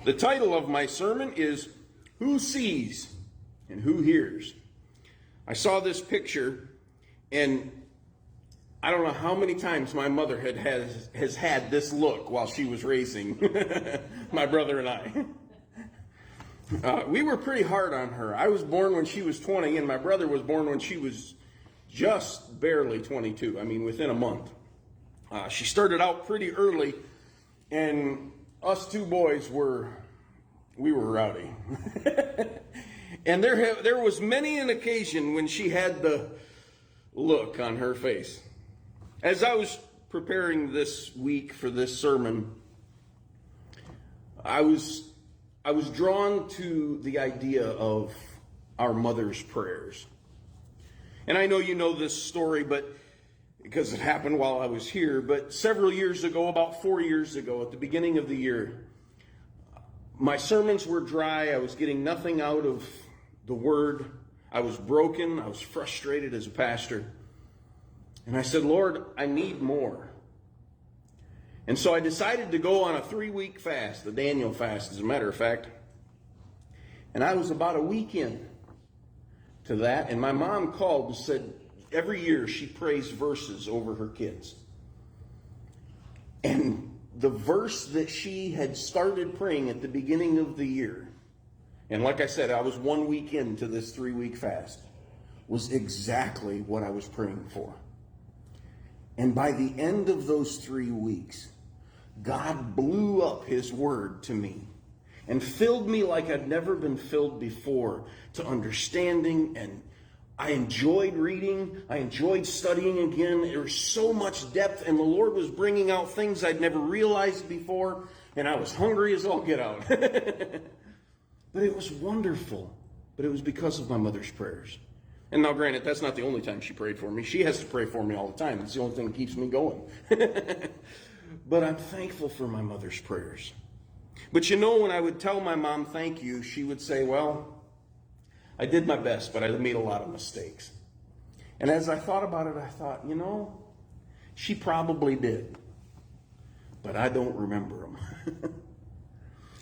The title of my sermon is Who Sees and Who Hears? I saw this picture, and I don't know how many times my mother has had this look while she was raising my brother and I. We were pretty hard on her. I was born when she was 20, and my brother was born when she was just barely 22. I mean, within a month. She started out pretty early, and us two boys were rowdy. And there was many an occasion when she had the look on her face. As I was preparing this week for this sermon, I was drawn to the idea of our mother's prayers. And I know you know this story, but because it happened while I was here, but several years ago, about 4 years ago, at the beginning of the year, my sermons were dry. I was getting nothing out of the word. I was broken. I was frustrated as a pastor. And I said, Lord, I need more. And so I decided to go on a 3-week fast, the Daniel fast, as a matter of fact. And I was about a week in to that, and my mom called and said, every year she prays verses over her kids. And the verse that she had started praying at the beginning of the year, and like I said, I was 1 week into this 3-week fast, was exactly what I was praying for. And by the end of those 3 weeks, God blew up His word to me and filled me like I'd never been filled before to understanding, and I enjoyed reading. I enjoyed studying again. There was so much depth, and the Lord was bringing out things I'd never realized before, and I was hungry as all get out. But it was wonderful. But it was because of my mother's prayers. And now, granted, that's not the only time she prayed for me. She has to pray for me all the time. It's the only thing that keeps me going. But I'm thankful for my mother's prayers. But you know, when I would tell my mom thank you, she would say, well, I did my best, but I made a lot of mistakes. And as I thought about it, I thought, you know, she probably did. But I don't remember them.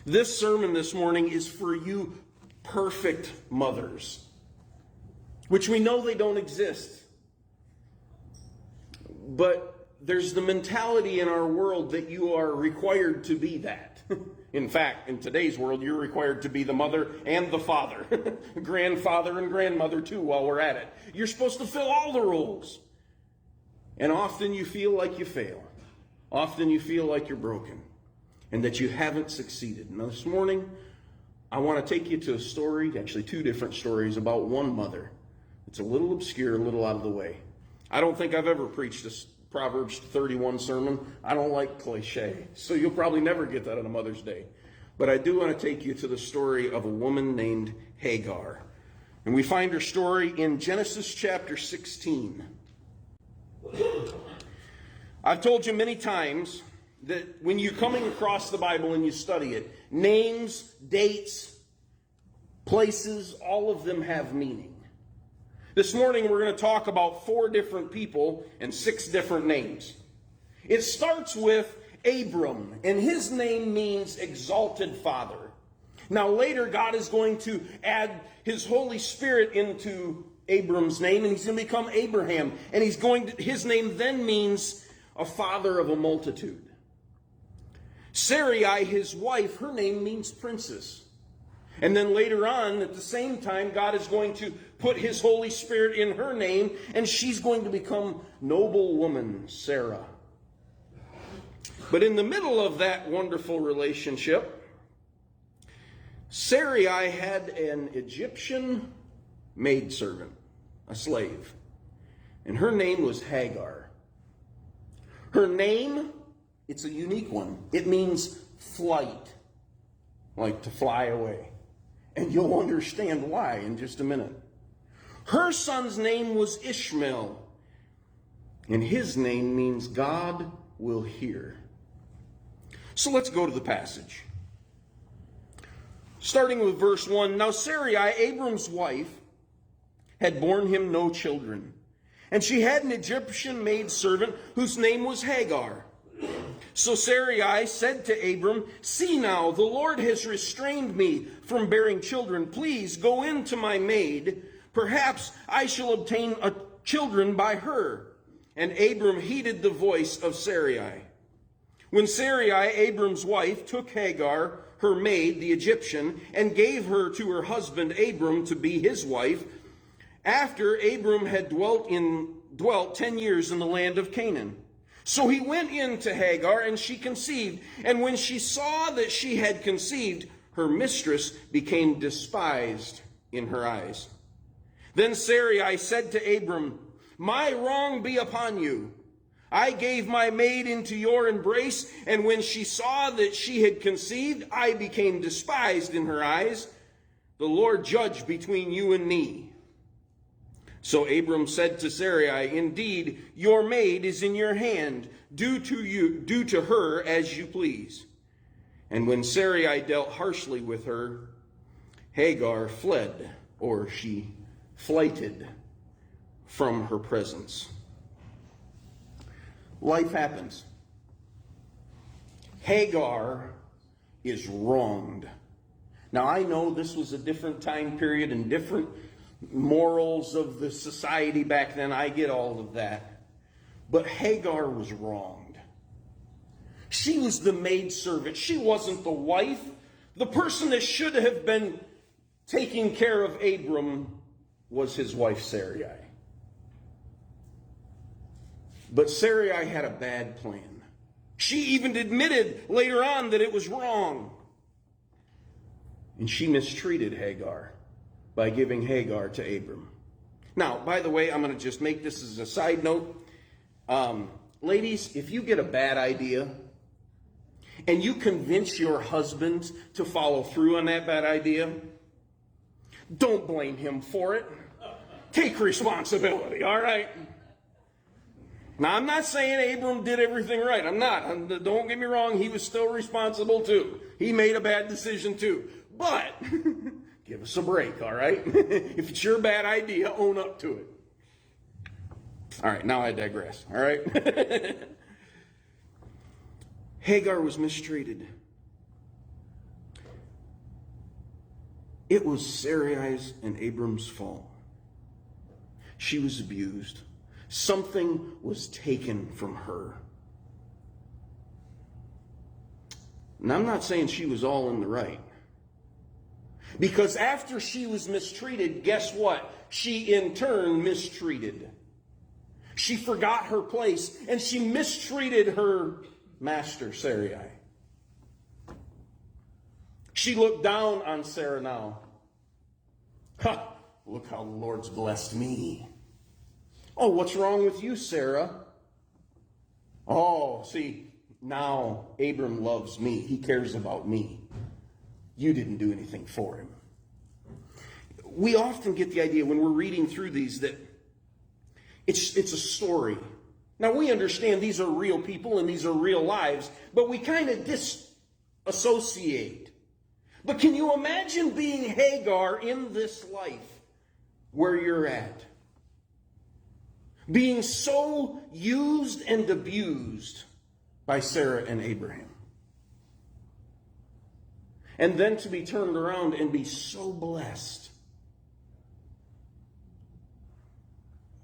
This sermon this morning is for you perfect mothers, which we know they don't exist. But there's the mentality in our world that you are required to be that. In fact, in today's world, you're required to be the mother and the father, grandfather and grandmother too, while we're at it. You're supposed to fill all the roles. And often you feel like you fail. Often you feel like you're broken and that you haven't succeeded. Now this morning, I want to take you to a story, actually 2 different stories about one mother. It's a little obscure, a little out of the way. I don't think I've ever preached a Proverbs 31 sermon. I don't like cliche, so you'll probably never get that on a Mother's Day. But I do want to take you to the story of a woman named Hagar. And we find her story in Genesis chapter 16. I've told you many times that when you're coming across the Bible and you study it, names, dates, places, all of them have meaning. This morning we're going to talk about 4 different people and 6 different names. It starts with Abram, and his name means exalted father. Now later God is going to add His Holy Spirit into Abram's name, and he's going to become Abraham. And his name then means a father of a multitude. Sarai, his wife, her name means princess. And then later on, at the same time, God is going to put His Holy Spirit in her name, and she's going to become noble woman, Sarah. But in the middle of that wonderful relationship, Sarai had an Egyptian maidservant, a slave, and her name was Hagar. Her name, it's a unique one. It means flight, like to fly away. And you'll understand why in just a minute. Her son's name was Ishmael, and his name means God will hear. So let's go to the passage. Starting with verse 1, Now Sarai, Abram's wife, had borne him no children, and she had an Egyptian maidservant whose name was Hagar. So Sarai said to Abram, "See now, the Lord has restrained me from bearing children. Please go in to my maid. Perhaps I shall obtain children by her." And Abram heeded the voice of Sarai. When Sarai, Abram's wife, took Hagar, her maid, the Egyptian, and gave her to her husband Abram to be his wife, after Abram had dwelt 10 years in the land of Canaan. So he went in to Hagar, and she conceived. And when she saw that she had conceived, her mistress became despised in her eyes. Then Sarai said to Abram, "My wrong be upon you. I gave my maid into your embrace, and when she saw that she had conceived, I became despised in her eyes. The Lord judge between you and me." So Abram said to Sarai, "Indeed, your maid is in your hand. Do to her as you please." And when Sarai dealt harshly with her, Hagar fled, or she flighted from her presence. Life happens. Hagar is wronged. Now, I know this was a different time period and different morals of the society back then. I get all of that. But Hagar was wronged. She was the maidservant. She wasn't the wife. The person that should have been taking care of Abram was his wife Sarai. But Sarai had a bad plan. She even admitted later on that it was wrong. And she mistreated Hagar by giving Hagar to Abram. Now, by the way, I'm going to just make this as a side note. Ladies, if you get a bad idea and you convince your husband to follow through on that bad idea, don't blame him for it. Take responsibility, all right? Now, I'm not saying Abram did everything right. I'm not. Don't get me wrong. He was still responsible too. He made a bad decision too. But give us a break, all right? If it's your bad idea, own up to it. All right, now I digress, all right? Hagar was mistreated. It was Sarai's and Abram's fault. She was abused. Something was taken from her. And I'm not saying she was all in the right. Because after she was mistreated, guess what? She in turn mistreated. She forgot her place and she mistreated her master, Sarai. She looked down on Sarah now. Ha! Look how the Lord's blessed me. Oh, what's wrong with you, Sarah? Oh, see, now Abram loves me. He cares about me. You didn't do anything for him. We often get the idea when we're reading through these that it's a story. Now, we understand these are real people and these are real lives, but we kind of disassociate. But can you imagine being Hagar in this life where you're at? Being so used and abused by Sarah and Abraham. And then to be turned around and be so blessed.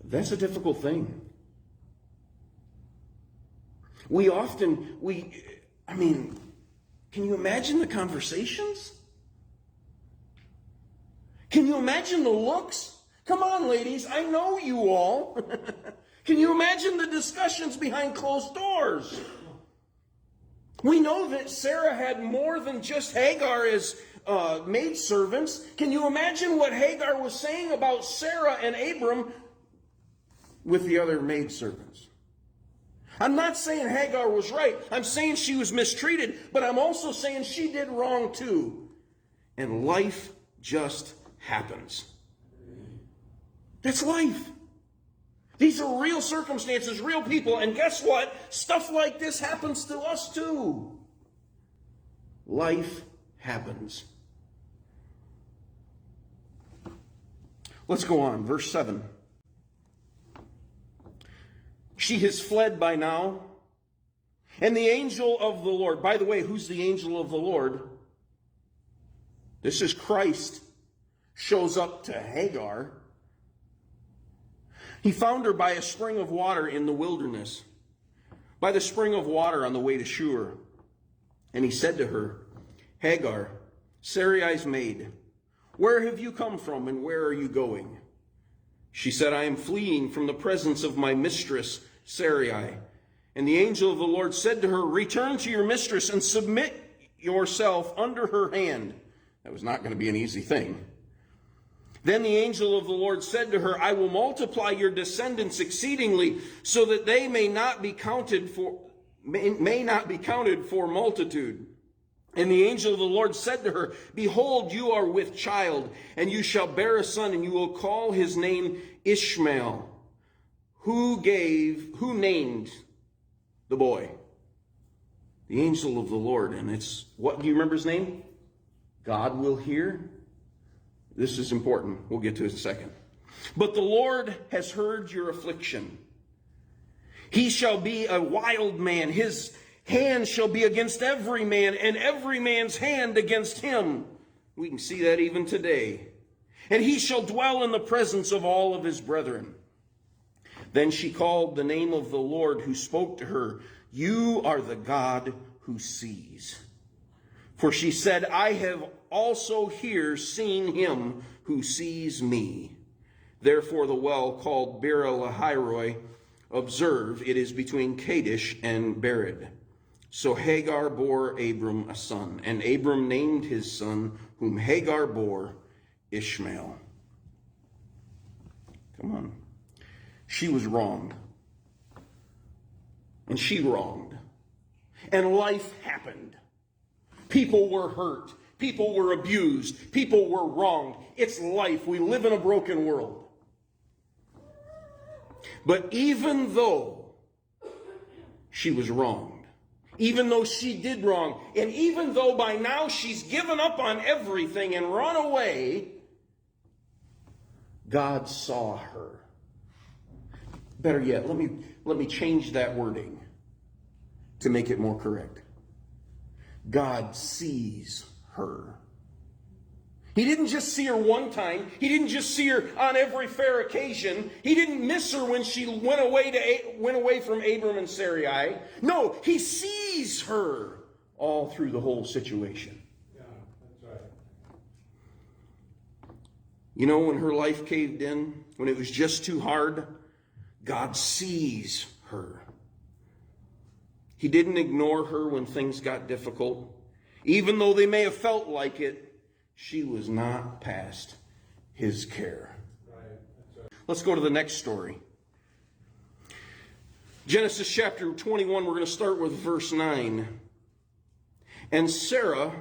That's a difficult thing. Can you imagine the conversations? Can you imagine the looks? Come on, ladies, I know you all. Can you imagine the discussions behind closed doors? We know that Sarah had more than just Hagar as maidservants. Can you imagine what Hagar was saying about Sarah and Abram with the other maidservants? I'm not saying Hagar was right. I'm saying she was mistreated, but I'm also saying she did wrong too. And life just happens. That's life. These are real circumstances, real people, and guess what? Stuff like this happens to us too. Life happens. Let's go on. Verse 7. She has fled by now, And the angel of the Lord, by the way, who's the angel of the Lord? This is Christ, shows up to Hagar. He found her by a spring of water in the wilderness, by the spring of water on the way to Shur. And he said to her, Hagar, Sarai's maid, where have you come from and where are you going? She said, I am fleeing from the presence of my mistress, Sarai. And the angel of the Lord said to her, return to your mistress and submit yourself under her hand. That was not going to be an easy thing. Then the angel of the Lord said to her, I will multiply your descendants exceedingly, so that they may not be counted for multitude. And the angel of the Lord said to her, behold, you are with child, and you shall bear a son, and you will call his name Ishmael. Who named the boy? The angel of the Lord. And it's, what do you remember his name? God will hear. This is important. We'll get to it in a second. But the Lord has heard your affliction. He shall be a wild man. His hand shall be against every man, and every man's hand against him. We can see that even today. And he shall dwell in the presence of all of his brethren. Then she called the name of the Lord who spoke to her, you are the God who sees. For she said, I have also here seen him who sees me. Therefore the well called Beer-lahai-roi, observe, it is between Kadesh and Bered. So Hagar bore Abram a son, and Abram named his son, whom Hagar bore, Ishmael. Come on. She was wronged. And she wronged. And life happened. People were hurt. People were abused. People were wronged. It's life. We live in a broken world. But even though she was wronged, even though she did wrong, and even though by now she's given up on everything and run away, God saw her. Better yet, let me change that wording to make it more correct. God sees her. He didn't just see her one time. He didn't just see her on every fair occasion. He didn't miss her when she went away from Abram and Sarai. No, he sees her all through the whole situation. Yeah, that's right. You know, when her life caved in, when it was just too hard, God sees her. He didn't ignore her when things got difficult. Even though they may have felt like it, she was not past his care. Right. That's right. Let's go to the next story. Genesis chapter 21, we're going to start with verse 9. And Sarah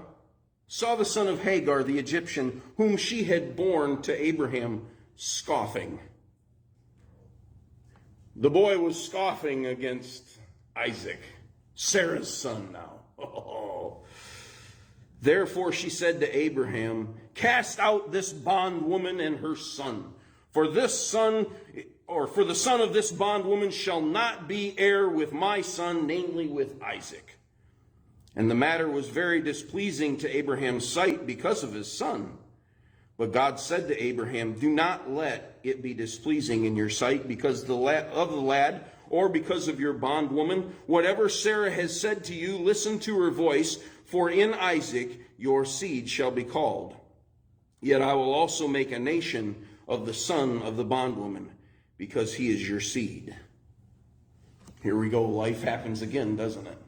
saw the son of Hagar, the Egyptian, whom she had borne to Abraham, scoffing. The boy was scoffing against Isaac, Sarah's son now. Oh. Therefore she said to Abraham, cast out this bondwoman and her son, for the son of this bondwoman shall not be heir with my son, namely with Isaac. And the matter was very displeasing to Abraham's sight because of his son. But God said to Abraham, do not let it be displeasing in your sight because of the lad, or because of your bondwoman. Whatever Sarah has said to you, listen to her voice, for in Isaac your seed shall be called. Yet I will also make a nation of the son of the bondwoman, because he is your seed. Here we go. Life happens again, doesn't it?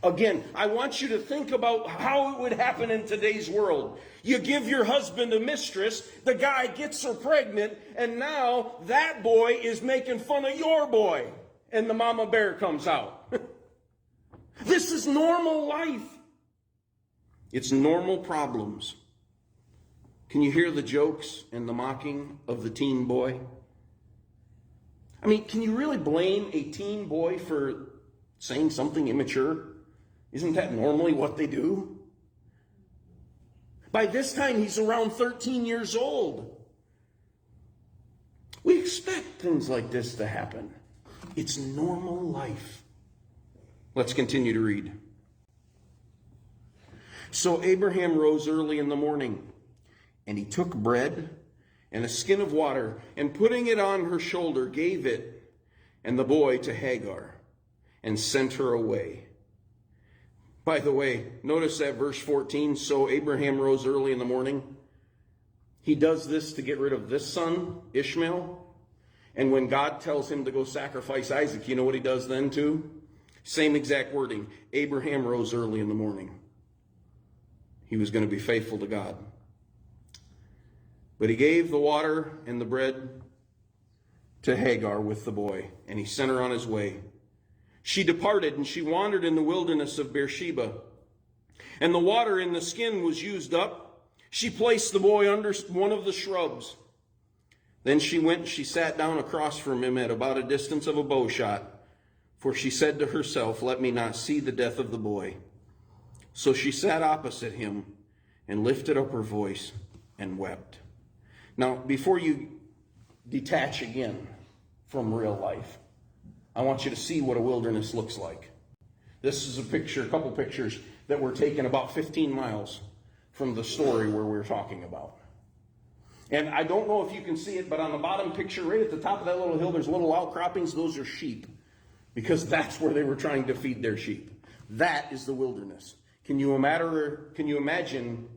Again, I want you to think about how it would happen in today's world. You give your husband a mistress, the guy gets her pregnant, and now that boy is making fun of your boy, and the mama bear comes out. This is normal life. It's normal problems. Can you hear the jokes and the mocking of the teen boy? I mean, can you really blame a teen boy for saying something immature? Isn't that normally what they do? By this time, he's around 13 years old. We expect things like this to happen. It's normal life. Let's continue to read. So Abraham rose early in the morning, and he took bread and a skin of water, and putting it on her shoulder, gave it and the boy to Hagar, and sent her away. By the way, notice that verse 14, so Abraham rose early in the morning. He does this to get rid of this son, Ishmael. And when God tells him to go sacrifice Isaac, you know what he does then too? Same exact wording. Abraham rose early in the morning. He was going to be faithful to God. But he gave the water and the bread to Hagar with the boy, and he sent her on his way. She departed, and she wandered in the wilderness of Beersheba. And the water in the skin was used up. She placed the boy under one of the shrubs. Then she went, she sat down across from him at about a distance of a bow shot. For she said to herself, let me not see the death of the boy. So she sat opposite him and lifted up her voice and wept. Now, before you detach again from real life, I want you to see what a wilderness looks like. This is a picture, a couple pictures that were taken about 15 miles from the story where we're talking about. And I don't know if you can see it, but on the bottom picture, right at the top of that little hill, there's little outcroppings. Those are sheep, because that's where they were trying to feed their sheep. That is the wilderness. Can you imagine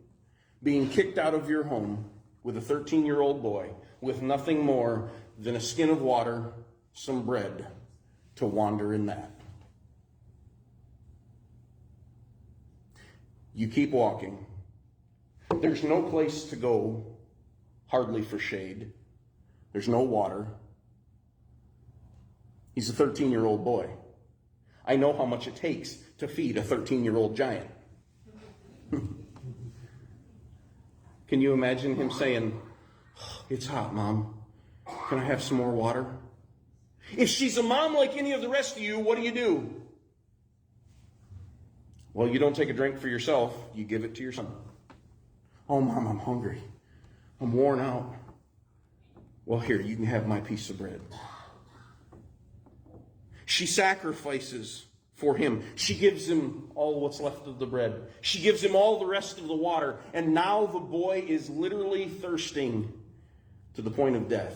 being kicked out of your home with a 13-year-old boy with nothing more than a skin of water, some bread, to wander in that? You keep walking. There's no place to go, hardly for shade. There's no water. He's a 13-year-old boy. I know how much it takes to feed a 13-year-old giant. Can you imagine him saying, it's hot, Mom. Can I have some more water? If she's a mom like any of the rest of you, what do? Well, you don't take a drink for yourself. You give it to your son. Oh, Mom, I'm hungry. I'm worn out. Well, here, you can have my piece of bread. She sacrifices for him. She gives him all what's left of the bread. She gives him all the rest of the water. And now the boy is literally thirsting to the point of death.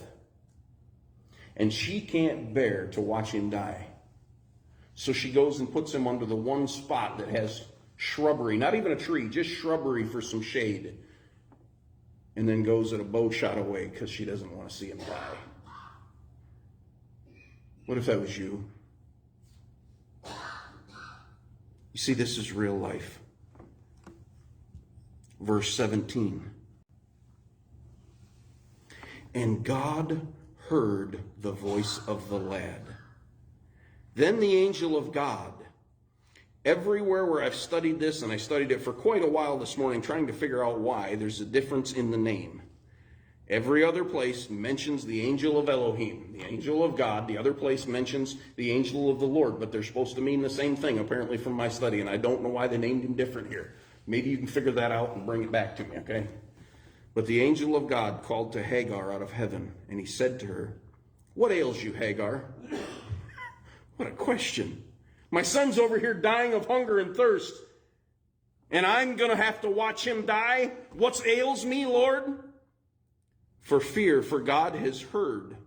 And she can't bear to watch him die. So she goes and puts him under the one spot that has shrubbery, not even a tree, just shrubbery for some shade. And then goes at a bow shot away because she doesn't want to see him die. What if that was you? You see, this is real life. Verse 17. And God heard the voice of the lad. Then the angel of God, everywhere where I've studied this, and I studied it for quite a while this morning, trying to figure out why there's a difference in the name. Every other place mentions the angel of Elohim, the angel of God. The other place mentions the angel of the Lord, but they're supposed to mean the same thing, apparently, from my study, and I don't know why they named him different here. Maybe you can figure that out and bring it back to me, okay? But the angel of God called to Hagar out of heaven, and he said to her, what ails you, Hagar? What a question. My son's over here dying of hunger and thirst, and I'm going to have to watch him die? What ails me, Lord? For God has heard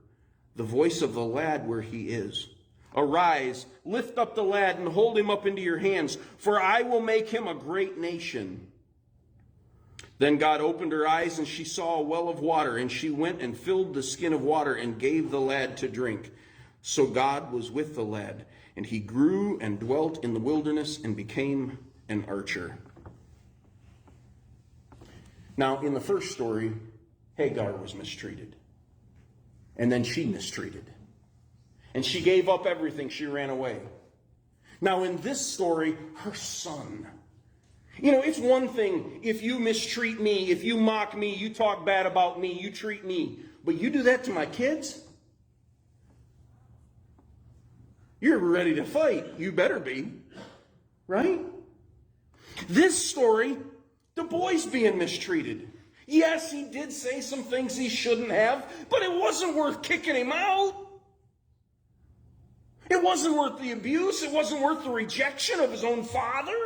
the voice of the lad where he is. Arise, lift up the lad and hold him up into your hands, for I will make him a great nation. Then God opened her eyes, and she saw a well of water, and she went and filled the skin of water and gave the lad to drink. So God was with the lad, and he grew and dwelt in the wilderness and became an archer. Now, in the first story, Hagar was mistreated. And then she mistreated. And she gave up everything. She ran away. Now, in this story, her son. You know, it's one thing if you mistreat me, if you mock me, you talk bad about me, you treat me. But you do that to my kids? You're ready to fight. You better be. Right? This story, the boy's being mistreated. Yes, he did say some things he shouldn't have, but it wasn't worth kicking him out. It wasn't worth the abuse. It wasn't worth the rejection of his own father.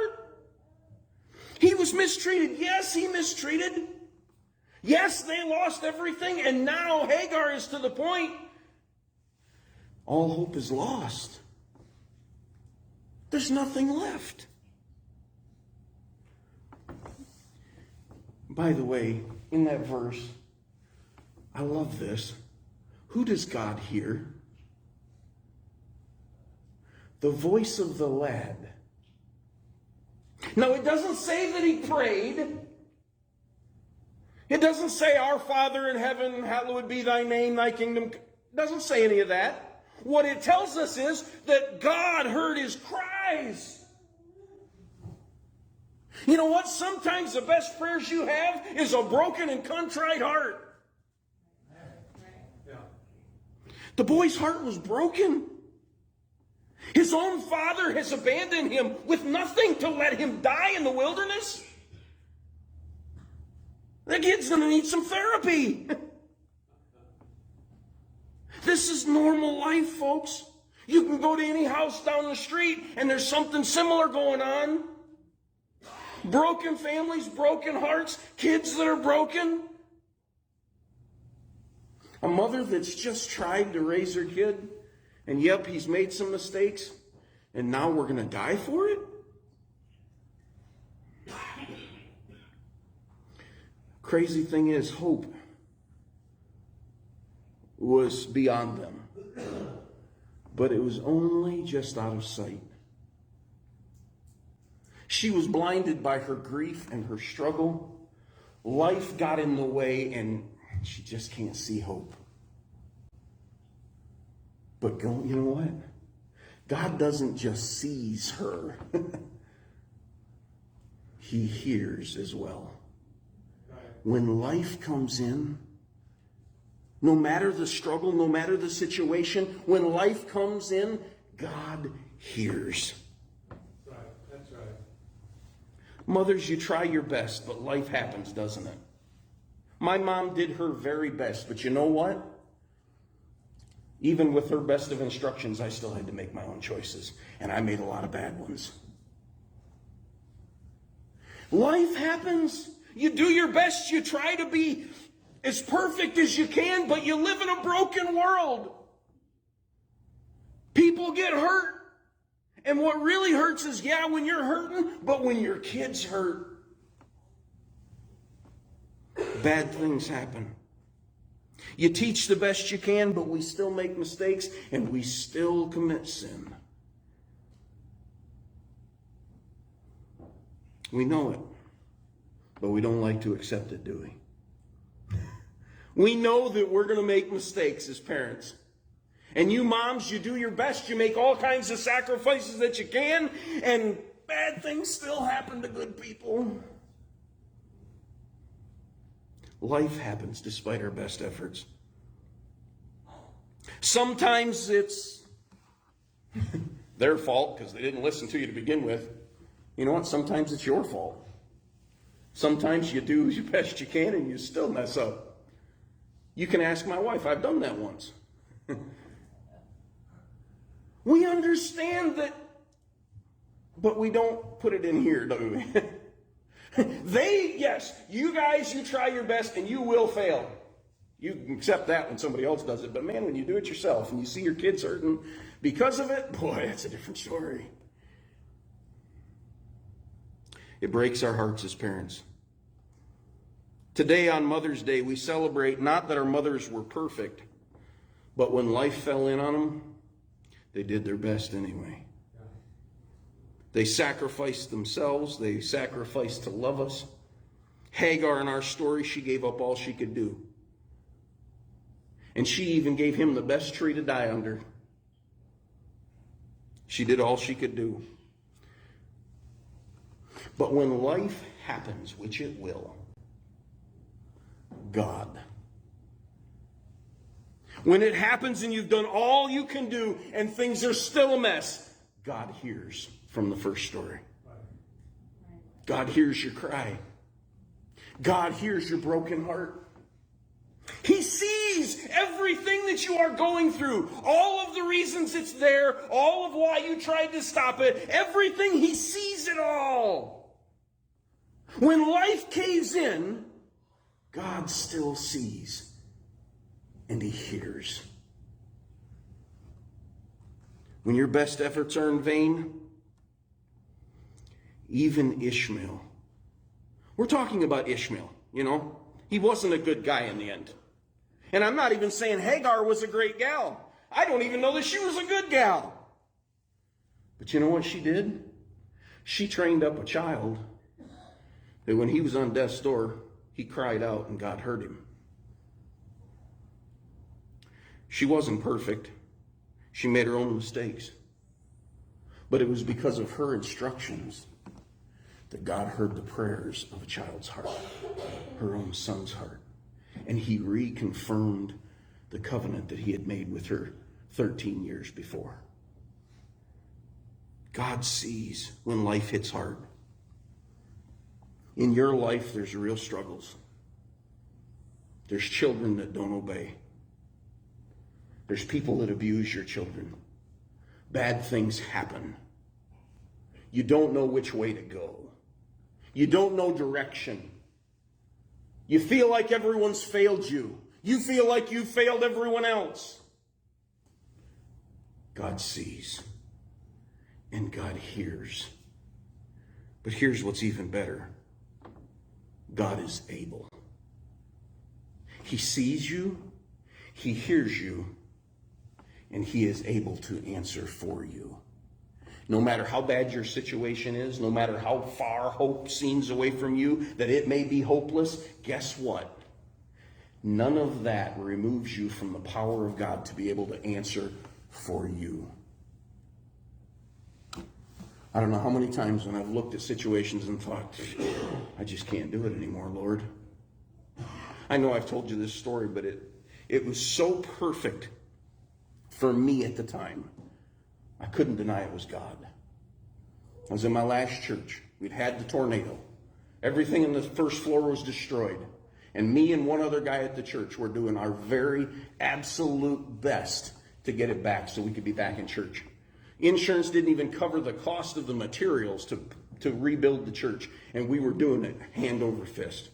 He was mistreated. Yes, he mistreated. Yes, they lost everything. And now Hagar is to the point. All hope is lost. There's nothing left. By the way, in that verse, I love this. Who does God hear? The voice of the lad. Now, it doesn't say that he prayed. It doesn't say, Our Father in heaven, hallowed be thy name, thy kingdom. It doesn't say any of that. What it tells us is that God heard his cries. You know what? Sometimes the best prayers you have is a broken and contrite heart. Yeah. The boy's heart was broken. His own father has abandoned him with nothing to let him die in the wilderness. The kid's going to need some therapy. This is normal life, folks. You can go to any house down the street and there's something similar going on. Broken families, broken hearts, kids that are broken. A mother that's just tried to raise her kid, and yep, he's made some mistakes, and now we're going to die for it? Crazy thing is, hope was beyond them, but it was only just out of sight. She was blinded by her grief and her struggle. Life got in the way, and she just can't see hope. But you know what? God doesn't just sees her. He hears as well. When life comes in, no matter the struggle, no matter the situation, when life comes in, God hears. Right. That's right. Mothers, you try your best, but life happens, doesn't it? My mom did her very best, but you know what? Even with her best of instructions, I still had to make my own choices, and I made a lot of bad ones. Life happens. You do your best. You try to be as perfect as you can, but you live in a broken world. People get hurt. And what really hurts is, yeah, when you're hurting, but when your kids hurt, bad things happen. You teach the best you can, but we still make mistakes and we still commit sin. We know it, but we don't like to accept it, do we? We know that we're going to make mistakes as parents. And you moms, you do your best. You make all kinds of sacrifices that you can, and bad things still happen to good people. Life happens despite our best efforts. Sometimes it's their fault because they didn't listen to you to begin with. You know what? Sometimes it's your fault. Sometimes you do the best you can and you still mess up. You can ask my wife. I've done that once. We understand that, but we don't put it in here, do we? Yes, you guys, you try your best and you will fail. You can accept that when somebody else does it. But man, when you do it yourself and you see your kids hurting because of it, boy, that's a different story. It breaks our hearts as parents. Today on Mother's Day, we celebrate not that our mothers were perfect, but when life fell in on them, they did their best anyway. They sacrificed themselves. They sacrificed to love us. Hagar, in our story, she gave up all she could do. And she even gave him the best tree to die under. She did all she could do. But when life happens, which it will, God. When it happens and you've done all you can do and things are still a mess, God hears from the first story. God hears your cry. God hears your broken heart. He sees everything that you are going through, all of the reasons it's there, all of why you tried to stop it, everything. He sees it all. When life caves in, God still sees and He hears. When your best efforts are in vain, even Ishmael. We're talking about Ishmael, you know. He wasn't a good guy in the end. And I'm not even saying Hagar was a great gal. I don't even know that she was a good gal. But you know what she did? She trained up a child that when he was on death's door, he cried out and God heard him. She wasn't perfect. She made her own mistakes. But it was because of her instructions that God heard the prayers of a child's heart, her own son's heart. And He reconfirmed the covenant that He had made with her 13 years before. God sees when life hits hard. In your life, there's real struggles. There's children that don't obey. There's people that abuse your children. Bad things happen. You don't know which way to go. You don't know direction. You feel like everyone's failed you. You feel like you failed everyone else. God sees and God hears. But here's what's even better. God is able. He sees you, He hears you, and He is able to answer for you. No matter how bad your situation is, no matter how far hope seems away from you, that it may be hopeless, guess what? None of that removes you from the power of God to be able to answer for you. I don't know how many times when I've looked at situations and thought, I just can't do it anymore, Lord. I know I've told you this story, but it was so perfect for me at the time. I couldn't deny it was God. I was in my last church. We'd had the tornado. Everything in the first floor was destroyed. And me and one other guy at the church were doing our very absolute best to get it back so we could be back in church. Insurance didn't even cover the cost of the materials to rebuild the church. And we were doing it hand over fist.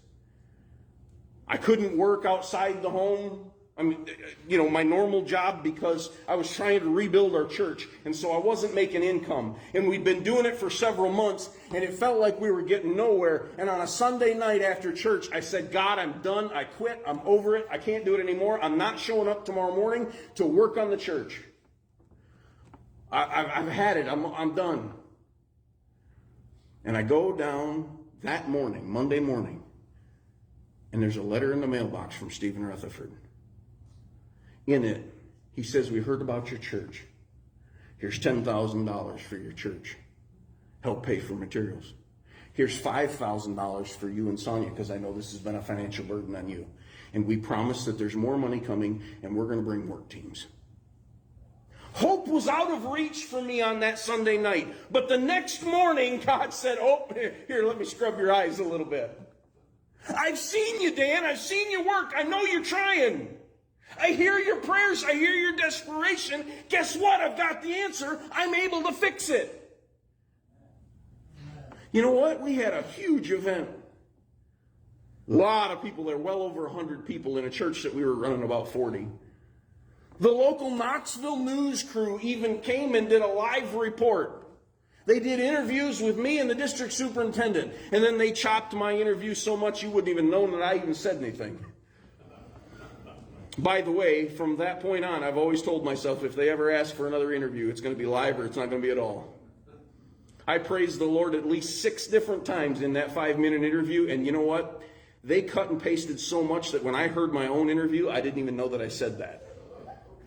I couldn't work outside the home. I mean, you know, my normal job because I was trying to rebuild our church. And so I wasn't making income. And we'd been doing it for several months. And it felt like we were getting nowhere. And on a Sunday night after church, I said, God, I'm done. I quit. I'm over it. I can't do it anymore. I'm not showing up tomorrow morning to work on the church. I've had it. I'm done. And I go down that morning, Monday morning, and there's a letter in the mailbox from Stephen Rutherford. In it, he says, we heard about your church. Here's $10,000 for your church. Help pay for materials. Here's $5,000 for you and Sonia, because I know this has been a financial burden on you. And we promise that there's more money coming, and we're going to bring work teams. Hope was out of reach for me on that Sunday night. But the next morning, God said, oh, here, let me scrub your eyes a little bit. I've seen you, Dan. I've seen you work. I know you're trying. I hear your prayers. I hear your desperation. Guess what? I've got the answer. I'm able to fix it. You know what? We had a huge event. A lot of people there, well over 100 people in a church that we were running about 40. The local Knoxville news crew even came and did a live report. They did interviews with me and the district superintendent. And then they chopped my interview so much you wouldn't even know that I even said anything. By the way, from that point on, I've always told myself if they ever ask for another interview, it's going to be live or it's not going to be at all. I praised the Lord at least 6 different times in that 5-minute interview. And you know what? They cut and pasted so much that when I heard my own interview, I didn't even know that I said that.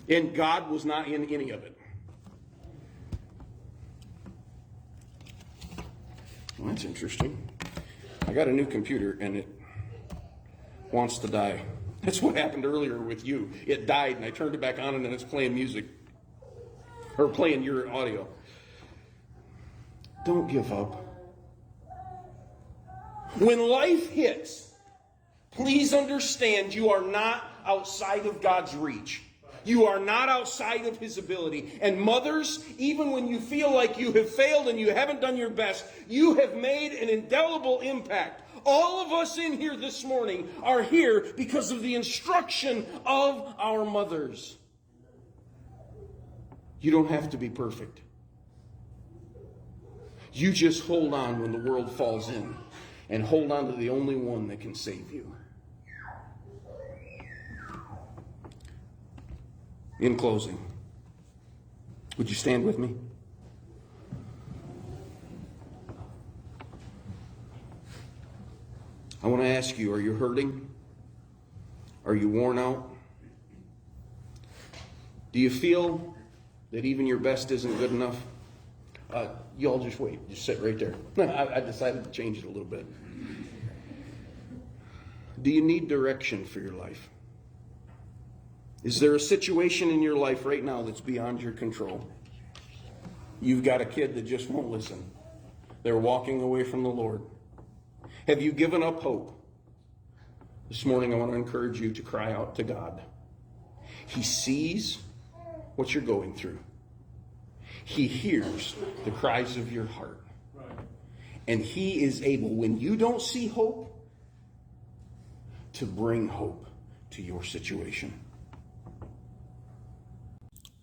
And God was not in any of it. Well, that's interesting. I got a new computer and it wants to die. That's what happened earlier with you. It died and I turned it back on and then it's playing music. Or playing your audio. Don't give up. When life hits, please understand you are not outside of God's reach. You are not outside of His ability. And mothers, even when you feel like you have failed and you haven't done your best, you have made an indelible impact. All of us in here this morning are here because of the instruction of our mothers. You don't have to be perfect. You just hold on when the world falls in, and hold on to the only one that can save you. In closing, would you stand with me? I want to ask you, are you hurting? Are you worn out? Do you feel that even your best isn't good enough? You all just wait. Just sit right there. I decided to change it a little bit. Do you need direction for your life? Is there a situation in your life right now that's beyond your control? You've got a kid that just won't listen. They're walking away from the Lord. Have you given up hope? This morning I want to encourage you to cry out to God. He sees what you're going through. He hears the cries of your heart. And He is able, when you don't see hope, to bring hope to your situation.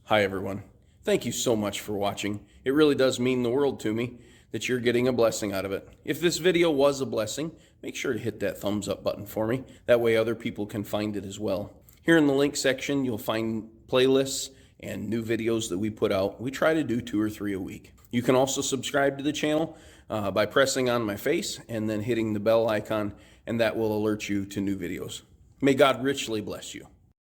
Hi, everyone. Thank you so much for watching. It really does mean the world to me that you're getting a blessing out of it. If this video was a blessing, make sure to hit that thumbs up button for me. That way other people can find it as well. Here in the link section, you'll find playlists and new videos that we put out. We try to do 2 or 3 a week. You can also subscribe to the channel by pressing on my face and then hitting the bell icon, and that will alert you to new videos. May God richly bless you.